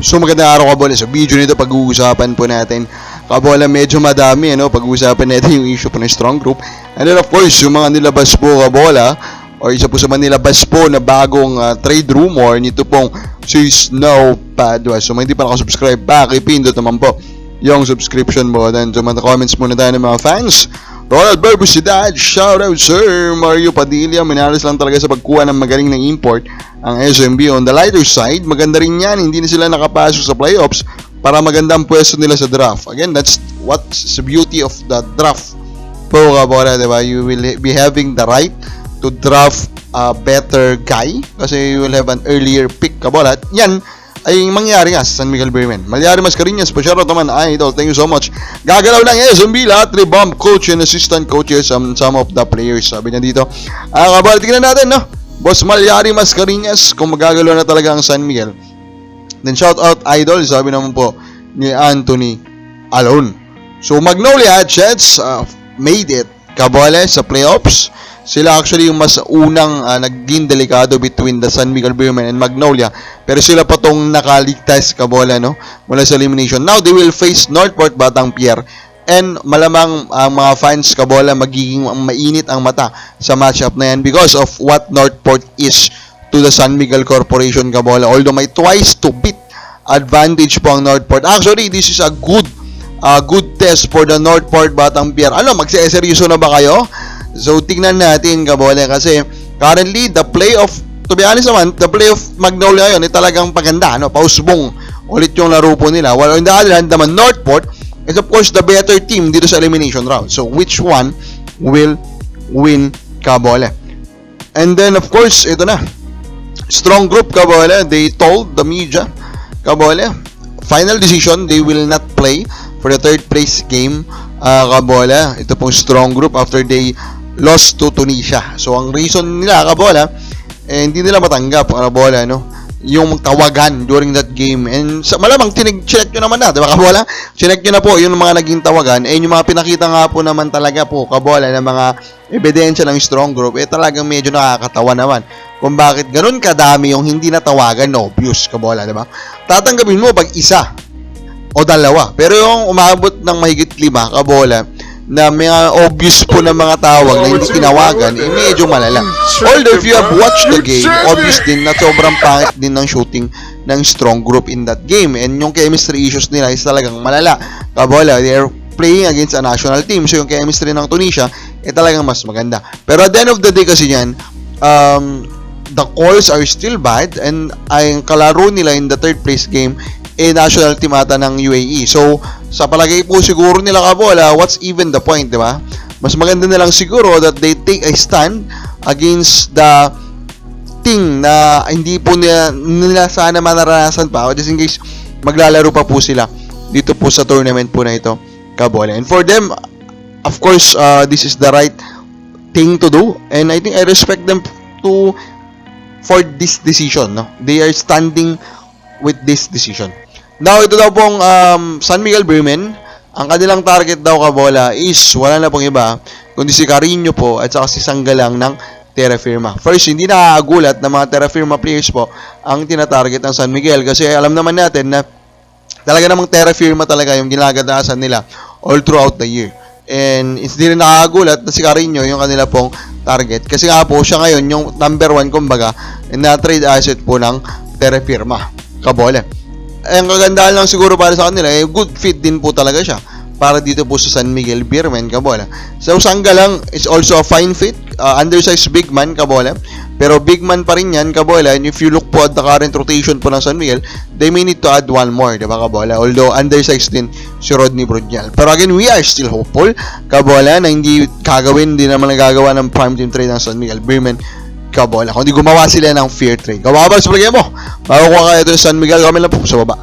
So magandang araw kabola. Sa video nito pag-uusapan po natin kabola medyo madami pag-uusapan natin yung issue po ng strong group. And then of course yung mga nilabas po kabola or isa po sa mga nilabas po na bagong trade rumor nito pong si Snow Padua. So hindi pa nakasubscribe pakipindot naman po yung subscription button. So mga comments muna tayo ng mga fans. Ronald Barbusidad, shoutout sir. Mario Padilla, minalas lang talaga sa pagkuha ng magaling na import ang SMB. On the lighter side, maganda rin yan, hindi na sila nakapasok sa playoffs para magandang pwesto nila sa draft. Again, that's what's the beauty of the draft po kabola, diba? You will be having the right to draft a better guy kasi you will have an earlier pick kabola. At yan ay mangyari nga sa San Miguel Beermen. Malyari Mascareñas, pa-shoutout naman, idol, thank you so much. Gagalaw ng SMB, lahat, rebound coach and assistant coaches, some of the players, sabi niya dito. Kabola, tingnan natin, no? Boss Malyari Mascareñas, kung magagalaw na talaga ang San Miguel. Then shoutout, idol, sabi naman po ni Anthony Alon. So, Magnolia Jets made it, kabola, sa playoffs. Sila actually yung mas unang naging delikado between the San Miguel Beermen and Magnolia. Pero sila pa tong nakaligtas kabola, no? Mula sa elimination. Now, they will face Northport Batang Pier. And malamang ang mga fans kabola magiging mainit ang mata sa matchup na yan because of what Northport is to the San Miguel Corporation kabola. Although may twice to beat advantage po ang Northport. Actually, this is a good test for the Northport Batang Pier. Ano, magseseryoso na ba kayo? So, tingnan natin, kabola, kasi currently, the playoff, to be honest naman, the playoff Magnolia yun, ay talagang paganda, no? Pausbong ulit yung laro po nila. While on the other hand, naman, Northport is of course the better team dito sa elimination round. So, which one will win, kabola? And then, of course, ito na. Strong group, kabola, they told the media, kabola, final decision, they will not play for the third place game, kabola. Ito pong strong group after they lost to Tunisia. So, ang reason nila, kabola, hindi nila matanggap, kabola, no? Yung tawagan during that game. And malamang chinek nyo naman na, diba, kabola? Chinek nyo na po yung mga naging tawagan. And yung mga pinakita nga po naman talaga po, kabola, ng mga ebidensya ng strong group, talagang medyo nakakatawa naman. Kung bakit ganun kadami yung hindi natawagan, obvious, kabola, diba? Tatanggapin mo pag isa o dalawa. Pero yung umabot ng mahigit 5, kabola, na mga obvious po na mga tawag na hindi tinawagan, medyo malala. Although if you have watched the game, obvious din na sobrang pangit din ng shooting ng strong group in that game. And yung chemistry issues nila is talagang malala. Kabola, they are playing against a national team. So yung chemistry ng Tunisia, talagang mas maganda. Pero at the end of the day kasi yan, the calls are still bad and ang kalaro nila in the third place game national team ata ng UAE. So, sa palagay po siguro nila kabola, what's even the point, di ba? Mas maganda na lang siguro that they take a stand against the thing na hindi po nila sana manaranasan pa. Just in case, maglalaro pa po sila dito po sa tournament po na ito, kabola. And for them, of course, this is the right thing to do. And I think I respect them for this decision, no? They are standing with this decision. Now, ito daw pong San Miguel Beermen, ang kanilang target daw kabola is wala na pong iba kundi si Carino po at saka si Sanggalang ng Terra Firma. First, hindi nakakagulat na mga Terra Firma players po ang tinatarget ng San Miguel kasi alam naman natin na talaga namang Terra Firma talaga yung ginagadasan nila all throughout the year. And hindi rin nakakagulat na si Carino yung kanila pong target kasi nga po siya ngayon yung number 1 kumbaga na trade asset po ng Terra Firma, kabola. Ang kagandahan lang siguro para sa kanila, good fit din po talaga siya para dito po sa San Miguel Beermen, kabola. So, Sanggalang is also a fine fit, undersized big man, kabola. Pero big man pa rin yan, kabola. And if you look po at the current rotation po ng San Miguel, they may need to add one more, diba, kabola? Although, undersized din si Rodney Brunial. Pero again, we are still hopeful, kabola, na hindi naman nagagawa ng prime team trade ng San Miguel Beermen, kabola. Kung di gumawa sila ng fair trade. Kawawa sa palagay mo, makukuha kayo ito ng San Miguel, kami lang po sa baba.